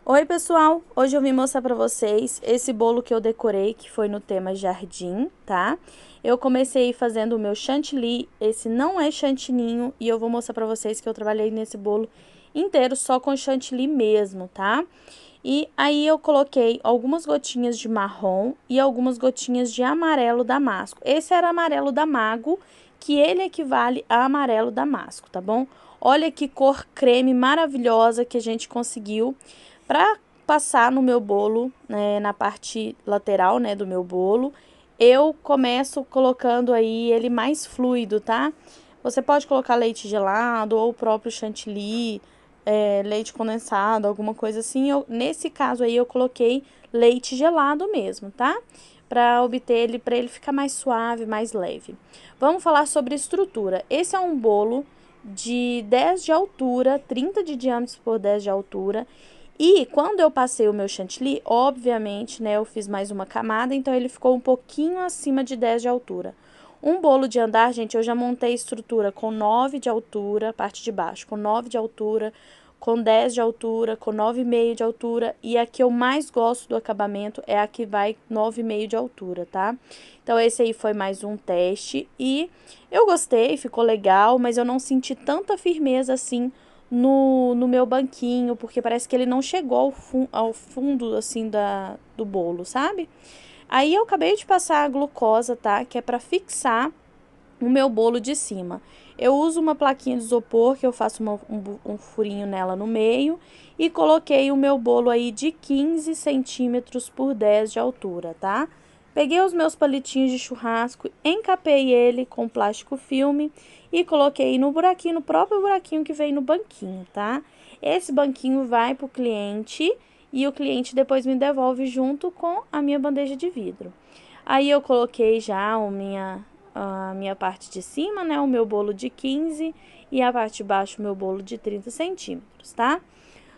Oi pessoal, hoje eu vim mostrar pra vocês esse bolo que eu decorei, que foi no tema jardim, tá? Eu comecei fazendo o meu chantilly, esse não é chantininho, e eu vou mostrar pra vocês que eu trabalhei nesse bolo inteiro só com chantilly mesmo, tá? E aí eu coloquei algumas gotinhas de marrom e algumas gotinhas de amarelo damasco. Esse era amarelo Damago, que ele equivale a amarelo damasco, tá bom? Olha que cor creme maravilhosa que a gente conseguiu para passar no meu bolo, né, na parte lateral, né, do meu bolo. Eu começo colocando aí ele mais fluido, tá? Você pode colocar leite gelado ou o próprio chantilly, leite condensado, alguma coisa assim. Nesse caso aí eu coloquei leite gelado mesmo, tá? Para obter ele, para ele ficar mais suave, mais leve. Vamos falar sobre estrutura. Esse é um bolo de 10 de altura, 30 de diâmetro por 10 de altura. E quando eu passei o meu chantilly, obviamente, né, eu fiz mais uma camada, então ele ficou um pouquinho acima de 10 de altura. Um bolo de andar, gente, eu já montei estrutura com 9 de altura, parte de baixo, com 9 de altura, com 10 de altura, com 9,5 de altura. E a que eu mais gosto do acabamento é a que vai 9,5 de altura, tá? Então, esse aí foi mais um teste e eu gostei, ficou legal, mas eu não senti tanta firmeza assim no meu banquinho, porque parece que ele não chegou ao fundo, assim, do bolo, sabe? Aí eu acabei de passar a glucosa, tá? Que é pra fixar o meu bolo de cima. Eu uso uma plaquinha de isopor, que eu faço um furinho nela no meio, e coloquei o meu bolo aí de 15 centímetros por 10 de altura, tá? Peguei os meus palitinhos de churrasco, encapei ele com plástico filme e coloquei no buraquinho, no próprio buraquinho que vem no banquinho, tá? Esse banquinho vai pro cliente e o cliente depois me devolve junto com a minha bandeja de vidro. Aí eu coloquei já a minha parte de cima, né, o meu bolo de 15 e a parte de baixo o meu bolo de 30 centímetros, tá?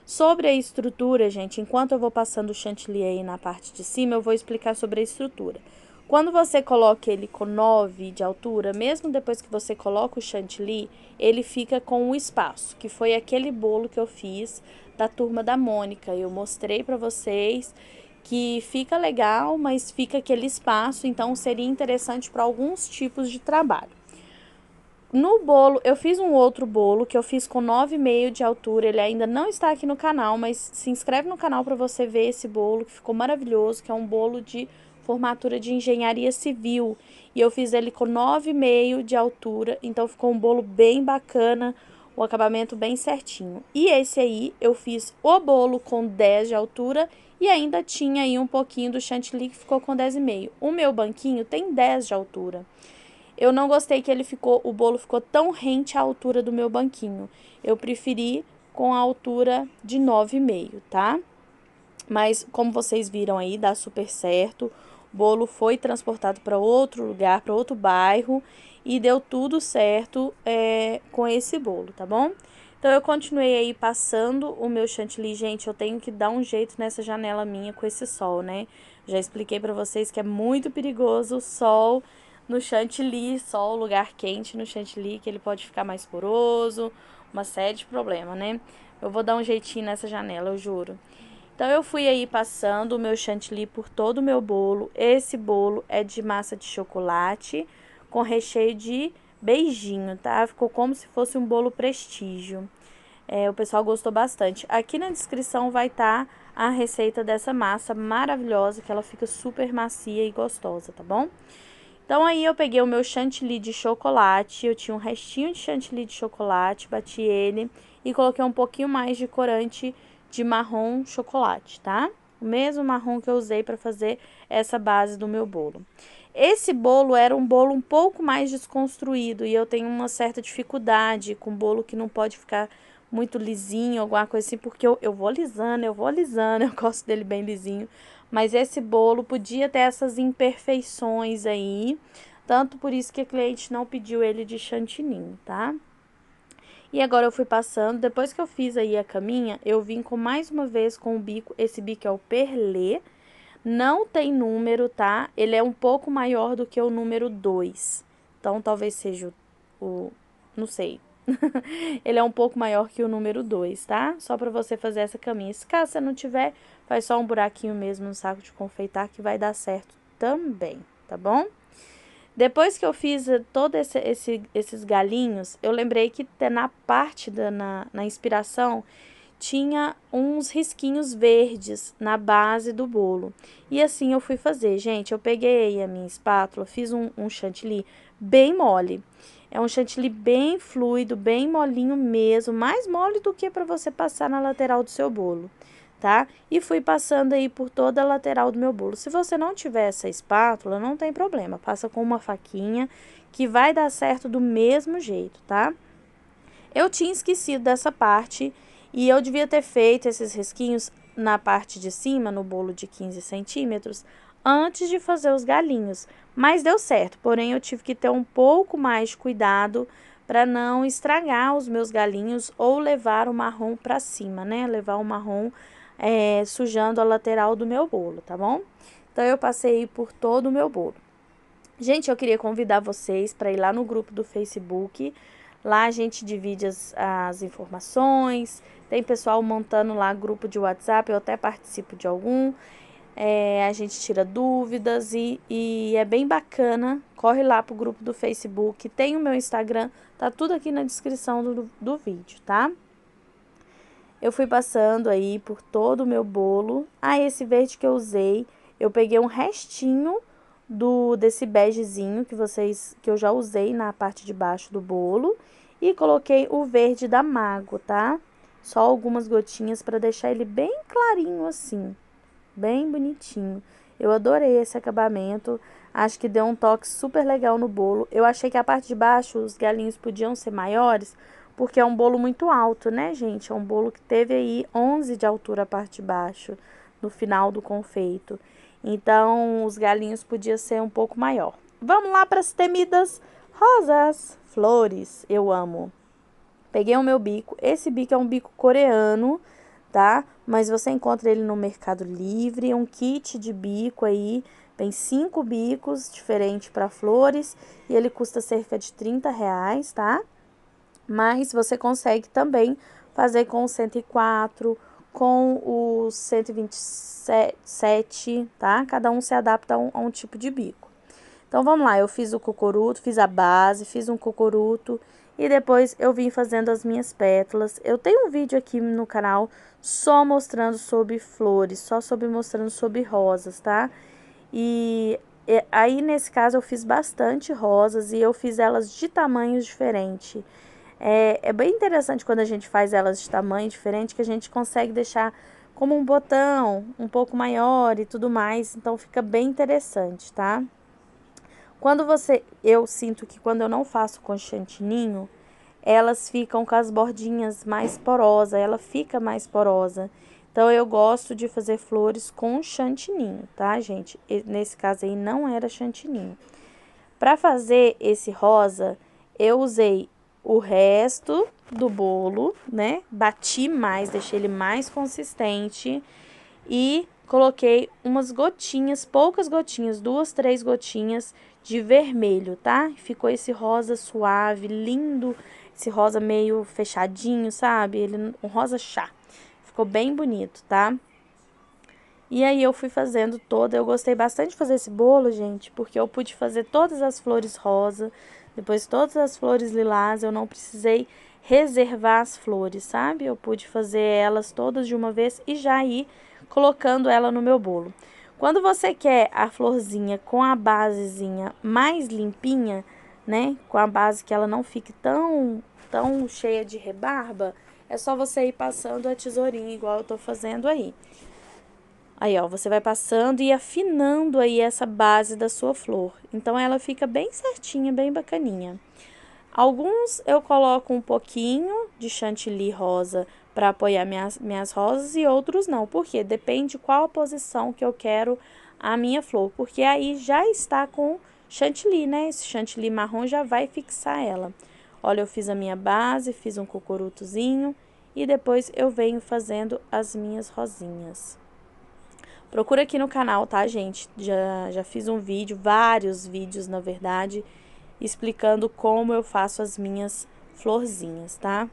Sobre a estrutura, gente, enquanto eu vou passando o chantilly aí na parte de cima, eu vou explicar sobre a estrutura. Quando você coloca ele com 9 de altura, mesmo depois que você coloca o chantilly, ele fica com o espaço, que foi aquele bolo que eu fiz da turma da Mônica. Eu mostrei para vocês que fica legal, mas fica aquele espaço, então seria interessante para alguns tipos de trabalho. No bolo, eu fiz um outro bolo que eu fiz com 9,5 de altura, ele ainda não está aqui no canal, mas se inscreve no canal para você ver esse bolo, que ficou maravilhoso, que é um bolo de formatura de engenharia civil. E eu fiz ele com 9,5 de altura, então ficou um bolo bem bacana, o acabamento bem certinho. E esse aí, eu fiz o bolo com 10 de altura e ainda tinha aí um pouquinho do chantilly que ficou com 10,5. O meu banquinho tem 10 de altura. Eu não gostei que o bolo ficou tão rente à altura do meu banquinho. Eu preferi com a altura de 9,5, tá? Mas como vocês viram aí, dá super certo. O bolo foi transportado para outro lugar, para outro bairro e deu tudo certo com esse bolo, tá bom? Então, eu continuei aí passando o meu chantilly. Gente, eu tenho que dar um jeito nessa janela minha com esse sol, né? Já expliquei pra vocês que é muito perigoso o sol no chantilly, sol, lugar quente no chantilly, que ele pode ficar mais poroso, uma série de problemas, né? Eu vou dar um jeitinho nessa janela, eu juro. Então, eu fui aí passando o meu chantilly por todo o meu bolo. Esse bolo é de massa de chocolate com recheio de beijinho, tá? Ficou como se fosse um bolo prestígio. O pessoal gostou bastante. Aqui na descrição vai estar a receita dessa massa maravilhosa, que ela fica super macia e gostosa, tá bom? Então, aí eu peguei o meu chantilly de chocolate, eu tinha um restinho de chantilly de chocolate, bati ele e coloquei um pouquinho mais de corante de marrom chocolate, tá? O mesmo marrom que eu usei para fazer essa base do meu bolo. Esse bolo era um bolo um pouco mais desconstruído e eu tenho uma certa dificuldade com bolo que não pode ficar muito lisinho, alguma coisa assim, porque eu vou alisando, eu gosto dele bem lisinho. Mas esse bolo podia ter essas imperfeições aí, tanto por isso que a cliente não pediu ele de chantininho, tá? E agora eu fui passando, depois que eu fiz aí a caminha, eu vim com mais uma vez com o bico, esse bico é o perlê, não tem número, tá? Ele é um pouco maior do que o número 2, então talvez seja não sei, Ele é um pouco maior que o número 2, tá? Só pra você fazer essa caminha. Se caso você não tiver, faz só um buraquinho mesmo no saco de confeitar que vai dar certo também, tá bom? Depois que eu fiz todos esses galinhos, eu lembrei que na parte na inspiração tinha uns risquinhos verdes na base do bolo. E assim eu fui fazer, gente. Eu peguei a minha espátula, fiz um chantilly bem mole. É um chantilly bem fluido, bem molinho mesmo, mais mole do que para você passar na lateral do seu bolo, tá? E fui passando aí por toda a lateral do meu bolo. Se você não tiver essa espátula, não tem problema, passa com uma faquinha que vai dar certo do mesmo jeito, tá? Eu tinha esquecido dessa parte e eu devia ter feito esses risquinhos na parte de cima, no bolo de 15 centímetros, antes de fazer os galinhos. Mas deu certo, porém eu tive que ter um pouco mais de cuidado para não estragar os meus galinhos ou levar o marrom para cima, né? Levar o marrom sujando a lateral do meu bolo, tá bom? Então eu passei por todo o meu bolo. Gente, eu queria convidar vocês para ir lá no grupo do Facebook. Lá a gente divide as informações, tem pessoal montando lá grupo de WhatsApp, eu até participo de algum. A gente tira dúvidas e é bem bacana. Corre lá pro grupo do Facebook, tem o meu Instagram, tá tudo aqui na descrição do vídeo, tá? Eu fui passando aí por todo o meu bolo. Esse verde que eu usei, eu peguei um restinho desse begezinho que eu já usei na parte de baixo do bolo e coloquei o verde da Mago, tá? Só algumas gotinhas para deixar ele bem clarinho assim, bem bonitinho. Eu adorei esse acabamento, acho que deu um toque super legal no bolo. Eu achei que a parte de baixo, os galinhos podiam ser maiores, porque é um bolo muito alto, né, gente? É um bolo que teve aí 11 de altura a parte de baixo, no final do confeito. Então, os galinhos podiam ser um pouco maior. Vamos lá para as temidas rosas. Flores, eu amo. Peguei o meu bico. Esse bico é um bico coreano, tá? Mas você encontra ele no Mercado Livre. Um kit de bico aí. Vem 5 bicos diferentes para flores. E ele custa cerca de R$ 30, tá? Mas você consegue também fazer com o 104, com o 127, tá? Cada um se adapta a um tipo de bico. Então, vamos lá, eu fiz o cocoruto, fiz a base, fiz um cocoruto e depois eu vim fazendo as minhas pétalas. Eu tenho um vídeo aqui no canal só mostrando sobre flores, só mostrando sobre rosas, tá? E aí, nesse caso, eu fiz bastante rosas e eu fiz elas de tamanhos diferentes. É bem interessante quando a gente faz elas de tamanho diferente, que a gente consegue deixar como um botão um pouco maior e tudo mais, então fica bem interessante, tá? Eu sinto que quando eu não faço com chantininho, elas ficam com as bordinhas mais porosas, ela fica mais porosa. Então, eu gosto de fazer flores com chantininho, tá, gente? Nesse caso aí não era chantininho. Para fazer esse rosa, eu usei o resto do bolo, né? Bati mais, deixei ele mais consistente e coloquei umas gotinhas, poucas gotinhas, 2, 3 gotinhas de vermelho, tá? Ficou esse rosa suave, lindo, esse rosa meio fechadinho, sabe? Um rosa chá. Ficou bem bonito, tá? E aí eu fui fazendo toda, eu gostei bastante de fazer esse bolo, gente, porque eu pude fazer todas as flores rosa, depois todas as flores lilás, eu não precisei reservar as flores, sabe? Eu pude fazer elas todas de uma vez e já ir colocando ela no meu bolo. Quando você quer a florzinha com a basezinha mais limpinha, né? Com a base que ela não fique tão cheia de rebarba, é só você ir passando a tesourinha igual eu tô fazendo aí. Aí, ó, você vai passando e afinando aí essa base da sua flor. Então, ela fica bem certinha, bem bacaninha. Alguns eu coloco um pouquinho de chantilly rosa para apoiar minhas rosas e outros não. Por quê? Depende qual a posição que eu quero a minha flor. Porque aí já está com chantilly, né? Esse chantilly marrom já vai fixar ela. Olha, eu fiz a minha base, fiz um cocorutozinho e depois eu venho fazendo as minhas rosinhas. Procura aqui no canal, tá, gente? Já fiz um vídeo, vários vídeos, na verdade, explicando como eu faço as minhas florzinhas, tá?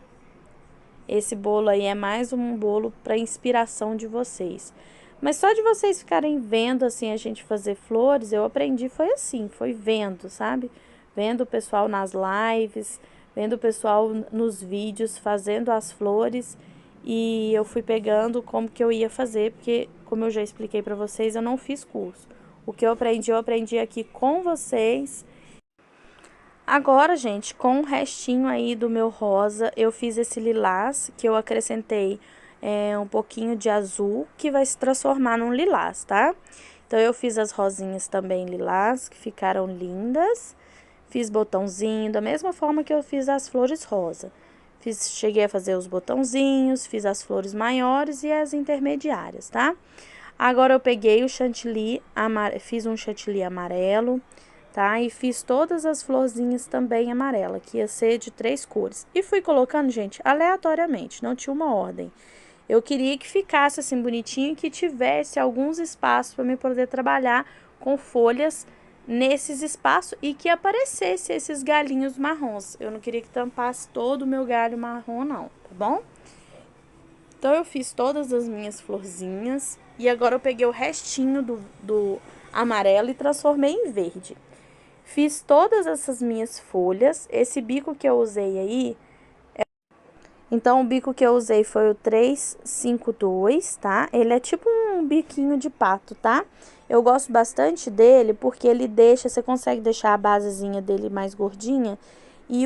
Esse bolo aí é mais um bolo para inspiração de vocês. Mas só de vocês ficarem vendo assim a gente fazer flores, eu aprendi foi assim, foi vendo, sabe? Vendo o pessoal nas lives, vendo o pessoal nos vídeos fazendo as flores, e eu fui pegando como que eu ia fazer, porque como eu já expliquei para vocês, eu não fiz curso. O que eu aprendi aqui com vocês. Agora, gente, com o restinho aí do meu rosa, eu fiz esse lilás, que eu acrescentei um pouquinho de azul, que vai se transformar num lilás, tá? Então, eu fiz as rosinhas também lilás, que ficaram lindas. Fiz botãozinho, da mesma forma que eu fiz as flores rosa. Cheguei a fazer os botãozinhos, fiz as flores maiores e as intermediárias, tá? Agora, eu peguei o chantilly, fiz um chantilly amarelo, tá? E fiz todas as florzinhas também amarela, que ia ser de 3 cores. E fui colocando, gente, aleatoriamente, não tinha uma ordem. Eu queria que ficasse assim bonitinho e que tivesse alguns espaços para me poder trabalhar com folhas nesses espaços e que aparecesse esses galinhos marrons. Eu não queria que tampasse todo o meu galho marrom, não, tá bom? Então, eu fiz todas as minhas florzinhas e agora eu peguei o restinho do amarelo e transformei em verde. Fiz todas essas minhas folhas, esse bico que eu usei aí, então o bico que eu usei foi o 352, tá? Ele é tipo um biquinho de pato, tá? Eu gosto bastante dele porque ele deixa, você consegue deixar a basezinha dele mais gordinha e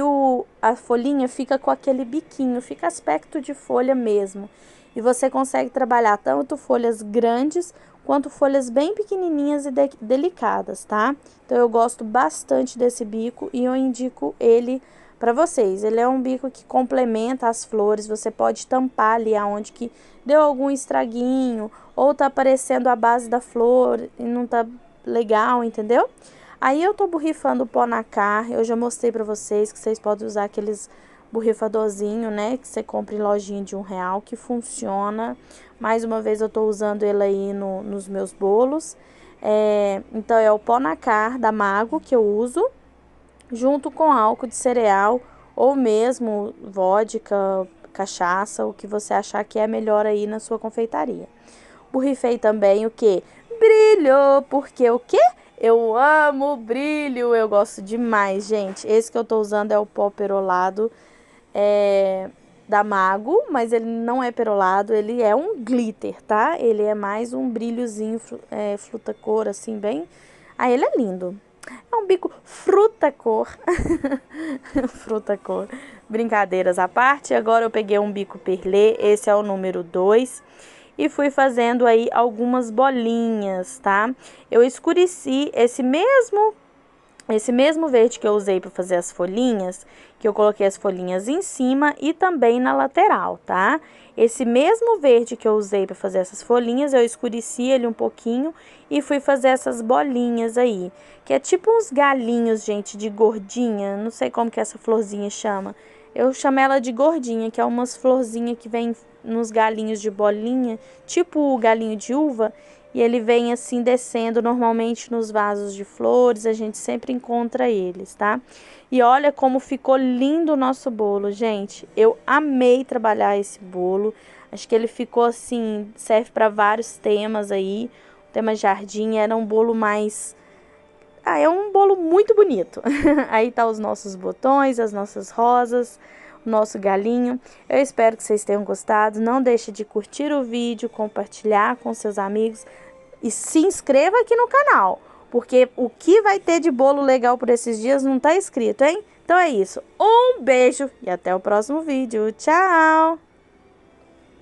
a folhinha fica com aquele biquinho, fica aspecto de folha mesmo. E você consegue trabalhar tanto folhas grandes quanto folhas bem pequenininhas e delicadas, tá? Então, eu gosto bastante desse bico e eu indico ele para vocês. Ele é um bico que complementa as flores, você pode tampar ali aonde que deu algum estraguinho ou tá aparecendo a base da flor e não tá legal, entendeu? Aí eu tô borrifando o pó nacar, eu já mostrei para vocês que vocês podem usar aqueles borrifadorzinho, né, que você compra em lojinha de R$1, que funciona. Mais uma vez eu tô usando ele aí nos meus bolos. Então, é o pó nacar da Mago que eu uso, junto com álcool de cereal ou mesmo vodka, cachaça, o que você achar que é melhor aí na sua confeitaria. Borrifei também o que? Brilho, porque o que? Eu amo brilho, eu gosto demais, gente. Esse que eu tô usando é o pó perolado da Mago, mas ele não é perolado, ele é um glitter, tá? Ele é mais um brilhozinho, fruta-cor, assim, bem... Ah, ele é lindo. É um bico fruta-cor. Fruta-cor. Brincadeiras à parte, agora eu peguei um bico perlê, esse é o número 2. E fui fazendo aí algumas bolinhas, tá? Eu escureci esse mesmo verde que eu usei para fazer as folhinhas, que eu coloquei as folhinhas em cima e também na lateral, tá? Esse mesmo verde que eu usei para fazer essas folhinhas, eu escureci ele um pouquinho e fui fazer essas bolinhas aí, que é tipo uns galinhos, gente, de gordinha, não sei como que essa florzinha chama. Eu chamo ela de gordinha, que é umas florzinhas que vem nos galinhos de bolinha, tipo o galinho de uva, e ele vem assim descendo normalmente nos vasos de flores, a gente sempre encontra eles, tá? E olha como ficou lindo o nosso bolo, gente. Eu amei trabalhar esse bolo. Acho que ele ficou assim, serve para vários temas aí. O tema jardim era um bolo mais... é um bolo muito bonito. Aí tá os nossos botões, as nossas rosas, o nosso galinho. Eu espero que vocês tenham gostado. Não deixe de curtir o vídeo, compartilhar com seus amigos e se inscreva aqui no canal, porque o que vai ter de bolo legal por esses dias não tá escrito, hein? Então é isso. Um beijo e até o próximo vídeo. Tchau!